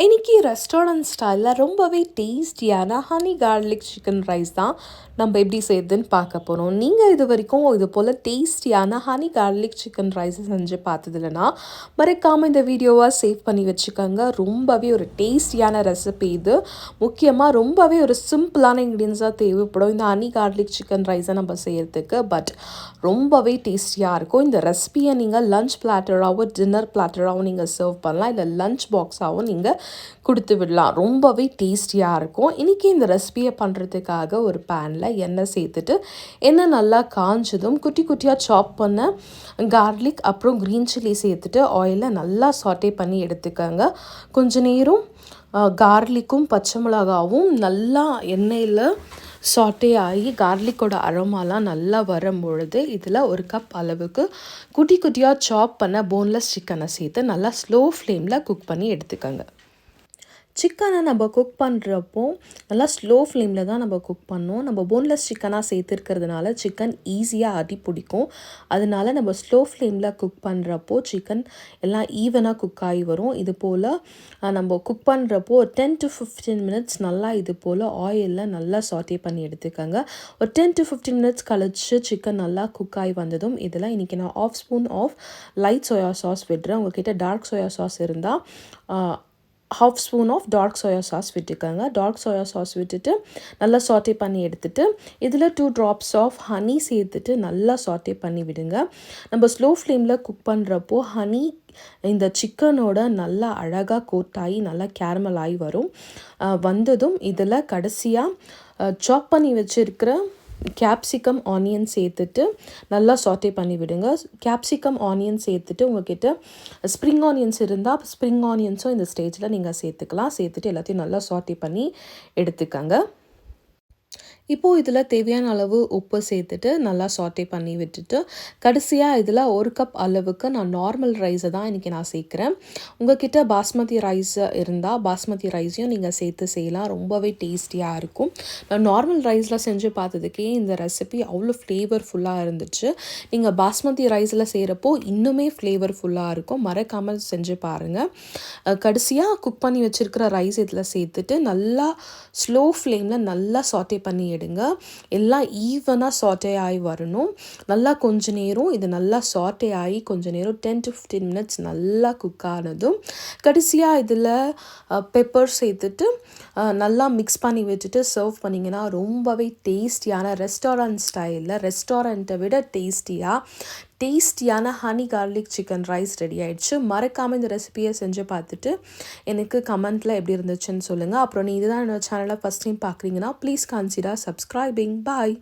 இன்றைக்கி ரெஸ்டாரண்ட் ஸ்டைலில் ரொம்பவே டேஸ்டியான ஹனி கார்லிக் சிக்கன் ரைஸ் தான் நம்ம எப்படி செய்யுதுன்னு பார்க்க போகிறோம். நீங்கள் இது வரைக்கும் இது போல் டேஸ்டியான ஹனி கார்லிக் சிக்கன் ரைஸை செஞ்சு பார்த்ததில்லைன்னா மறக்காமல் இந்த வீடியோவாக சேவ் பண்ணி வச்சுக்கோங்க. ரொம்பவே ஒரு டேஸ்டியான ரெசிபி இது. முக்கியமாக ரொம்பவே ஒரு சிம்பிளான இன்க்ரீடியன்ஸாக தேவைப்படும் இந்த ஹனி கார்லிக் சிக்கன் ரைஸை நம்ம செய்கிறதுக்கு. பட் ரொம்பவே டேஸ்டியாக இருக்கும். இந்த ரெசிபியை நீங்கள் லஞ்ச் பிளாட்டராகவும் டின்னர் பிளாட்டராகவும் நீங்கள் சர்வ் பண்ணலாம், இல்லை லஞ்ச் பாக்ஸாகவும் நீங்கள் கொடுத்து விடலாம். ரொம்பவே டேஸ்டியாக இருக்கும். இன்றைக்கி இந்த ரெசிபியை பண்ணுறதுக்காக ஒரு பேனில் எண்ணெய் சேர்த்துட்டு எண்ணெய் நல்லா காஞ்சதும் குட்டி குட்டியாக சாப் பண்ண கார்லிக் அப்புறம் க்ரீன் சில்லி சேர்த்துட்டு ஆயிலில் நல்லா சாட்டே பண்ணி எடுத்துக்கோங்க. கொஞ்ச நேரம் கார்லிக்கும் பச்சை மிளகாவும் நல்லா எண்ணெயில் சாட்டே ஆகி கார்லிக்கோட அரோமாலாம் நல்லா வரும்பொழுது இதில் ஒரு கப் அளவுக்கு குட்டி குட்டியாக சாப் பண்ண போன்லெஸ் சிக்கனை சேர்த்து நல்லா ஸ்லோ ஃப்ளேமில் குக் பண்ணி எடுத்துக்கோங்க. சிக்கனை நம்ம குக் பண்ணுறப்போ நல்லா ஸ்லோ ஃப்ளேமில் தான் நம்ம குக் பண்ணோம். நம்ம போன்லெஸ் சிக்கனாக சேர்த்துருக்கிறதுனால சிக்கன் ஈஸியாக அடி பிடிக்கும். அதனால நம்ம ஸ்லோ ஃப்ளேமில் குக் பண்ணுறப்போ சிக்கன் எல்லாம் ஈவனாக குக் ஆகி வரும். இது போல் நம்ம குக் பண்ணுறப்போ ஒரு 10 to 15 மினிட்ஸ் நல்லா இது போல் ஆயிலில் நல்லா சாட்டே பண்ணி எடுத்துக்கோங்க. ஒரு 10 to 15 மினிட்ஸ் கழிச்சு சிக்கன் நல்லா குக் ஆகி வந்ததும் இதில் இன்றைக்கி நான் 1/2 spoon of light soya sauce விடுறேன். உங்கள்கிட்ட டார்க் சோயா சாஸ் இருந்தால் 1/2 spoon of dark soya sauce விட்டுக்கோங்க. டார்க் சோயா சாஸ் விட்டுட்டு நல்லா சாட்டே பண்ணி எடுத்துகிட்டு இதில் 2 drops ஆஃப் ஹனி சேர்த்துட்டு நல்லா சாட்டே பண்ணி விடுங்க. நம்ம ஸ்லோ ஃப்ளேமில் குக் பண்ணுறப்போ ஹனி இந்த சிக்கனோட நல்லா அழகாக கோட்டாகி நல்லா கேரமல் ஆகி வந்ததும் இதில் கடைசியாக சாப் பண்ணி வச்சுருக்கிற கேப்சிகம் ஆனியன் சேர்த்துட்டு நல்லா சாட்டே பண்ணி விடுங்க. கேப்சிகம் ஆனியன் சேர்த்துட்டு உங்கள்கிட்ட ஸ்ப்ரிங் ஆனியன்ஸ் இருந்தால் ஸ்ப்ரிங் ஆனியன்ஸும் இந்த ஸ்டேஜில் நீங்கள் சேர்த்துக்கலாம். சேர்த்துட்டு எல்லாத்தையும் நல்லா சாட்டே பண்ணி எடுத்துக்கோங்க. இப்போது இதில் தேவையான அளவு உப்பு சேர்த்துட்டு நல்லா சாட்டே பண்ணி விட்டுட்டு கடைசியாக இதில் 1 கப் அளவுக்கு நான் நார்மல் ரைஸை தான் இன்றைக்கி நான் சேர்க்குறேன். உங்கள்கிட்ட பாஸ்மதி ரைஸ் இருந்தால் பாஸ்மதி ரைஸையும் நீங்கள் சேர்த்து செய்யலாம். ரொம்பவே டேஸ்டியாக இருக்கும். நான் நார்மல் ரைஸில் செஞ்சு பார்த்ததுக்கே இந்த ரெசிபி அவ்வளோ ஃப்ளேவர்ஃபுல்லாக இருந்துச்சு. நீங்கள் பாஸ்மதி ரைஸில் செய்கிறப்போ இன்னுமே ஃப்ளேவர்ஃபுல்லாக இருக்கும். மறக்காமல் செஞ்சு பாருங்கள். கடைசியாக குக் பண்ணி வச்சுருக்கிற ரைஸ் இதில் சேர்த்துட்டு நல்லா ஸ்லோ ஃப்ளேமில் நல்லா சாட்டே பண்ணி எடுங்க. எல்லாம் ஈவனாக சாட்டே ஆகி வரணும். நல்லா கொஞ்ச நேரம் இது நல்லா சாட்டே ஆகி கொஞ்ச நேரம் 10 to 15 மினிட்ஸ் நல்லா குக் ஆனதும் கடைசியாக இதில் பெப்பர் சேர்த்துட்டு நல்லா மிக்ஸ் பண்ணி வச்சுட்டு சர்வ் பண்ணிங்கன்னா ரொம்பவே டேஸ்டியான ரெஸ்டாரண்ட் ஸ்டைலில் ரெஸ்டாரண்ட்டை விட டேஸ்டியான honey garlic chicken rice ready ஆகிடுச்சு. மறக்காமல் இந்த ரெசிபியை செஞ்சு பார்த்துட்டு எனக்கு கமெண்ட்டில் எப்படி இருந்துச்சுன்னு சொல்லுங்கள். அப்புறம் நீ இதுதான் என்னோட சேனலை ஃபஸ்ட் டைம் பார்க்குறீங்கன்னா ப்ளீஸ் கன்சிடர் சப்ஸ்கிரைபிங். பாய்.